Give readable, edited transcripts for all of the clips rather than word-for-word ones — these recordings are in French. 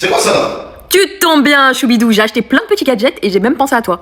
C'est quoi ça là? Tu tombes bien, Choubidou, j'ai acheté plein de petits gadgets et j'ai même pensé à toi.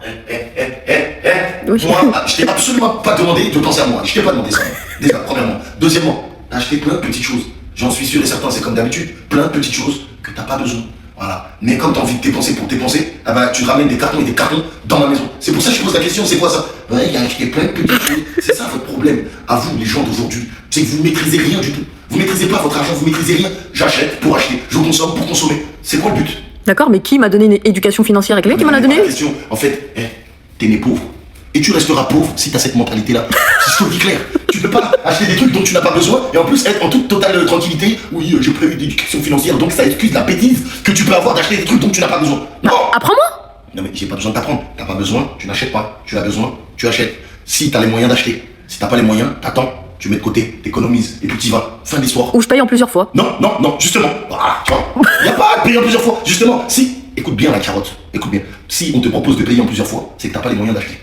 Oui. Moi, je t'ai absolument pas demandé de penser à moi. Je t'ai pas demandé ça. Déjà, premièrement. Deuxièmement, t'as acheté plein de petites choses. J'en suis sûr et certain, c'est comme d'habitude, plein de petites choses que t'as pas besoin. Voilà. Mais comme t'as envie de dépenser pour dépenser, ah bah, tu ramènes des cartons et des cartons dans ma maison. C'est pour ça que je pose la question, c'est quoi ça? Ouais, il a acheté plein de petites choses. C'est ça votre problème. À vous, les gens d'aujourd'hui, c'est que vous maîtrisez rien du tout. Vous maîtrisez pas votre argent, vous maîtrisez rien. J'achète pour acheter, je consomme pour consommer. C'est quoi le but? D'accord, mais qui m'a donné une éducation financière et quelqu'un qui m'en a donné La une? question, en fait, t'es né pauvre. Et tu resteras pauvre si t'as cette mentalité-là. Je te le dis clair. Tu peux pas acheter des trucs dont tu n'as pas besoin et en plus être en toute totale tranquillité. Oui, j'ai prévu d'éducation financière, donc ça excuse la bêtise que tu peux avoir d'acheter des trucs dont tu n'as pas besoin. Non! Apprends-moi! Non mais j'ai pas besoin de t'apprendre. T'as pas besoin, tu n'achètes pas. Tu as besoin, tu achètes. Si t'as les moyens d'acheter. Si t'as pas les moyens, t'attends. Tu mets de côté, t'économises et puis t'y vas. Fin de l'histoire. Ou je paye en plusieurs fois. Non, justement. Voilà, tu vois. Y a pas à payer en plusieurs fois. Justement, si. Écoute bien la carotte. Écoute bien. Si on te propose de payer en plusieurs fois, c'est que t'as pas les moyens d'acheter.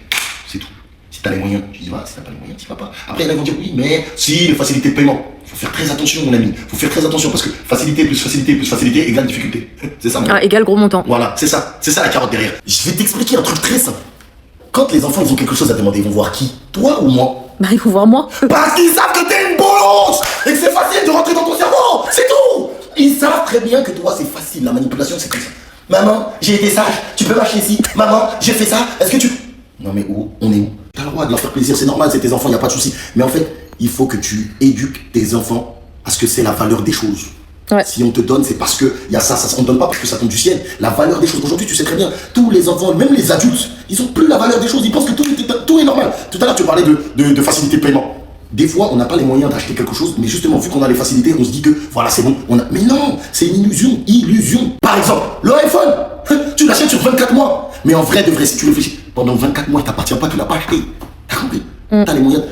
C'est tout. Si t'as les moyens, tu y vas. Si t'as pas les moyens, tu y vas pas. Après, il y en a qui vont dire oui, mais si, les facilités de paiement. Faut faire très attention, mon ami. Faut faire très attention parce que facilité plus facilité plus facilité égale difficulté. C'est ça, mon ami. Ah, égal gros montant. Voilà, c'est ça la carotte derrière. Je vais t'expliquer un truc très simple. Quand les enfants ils ont quelque chose à demander, ils vont voir qui? Toi ou moi? Bah, il faut voir moi. Parce qu'ils savent que t'es une bolos et que c'est facile de rentrer dans ton cerveau, c'est tout. Ils savent très bien que toi c'est facile, la manipulation c'est comme ça. Maman, j'ai été sage, tu peux m'acheter ici. Maman, j'ai fait ça, est-ce que tu... Non mais où? On est où? T'as le droit de leur faire plaisir, c'est normal, c'est tes enfants, y a pas de souci. Mais en fait, il faut que tu éduques tes enfants à ce que c'est la valeur des choses. Ouais. Si on te donne, c'est parce que y a ça, on ne donne pas parce que ça tombe du ciel. La valeur des choses. Aujourd'hui, tu sais très bien, tous les enfants, même les adultes, ils ont plus la valeur des choses. Ils pensent que tout est normal. Tout à l'heure, tu parlais de facilité de paiement. Des fois, on n'a pas les moyens d'acheter quelque chose, mais justement, vu qu'on a les facilités, on se dit que voilà, c'est bon. Mais non, c'est une illusion. Par exemple, le iPhone, tu l'achètes sur 24 mois. Mais en vrai, de vrai, si tu réfléchis, pendant 24 mois, il t'appartient pas, tu l'as pas acheté. T'as compris? T'as les moyens.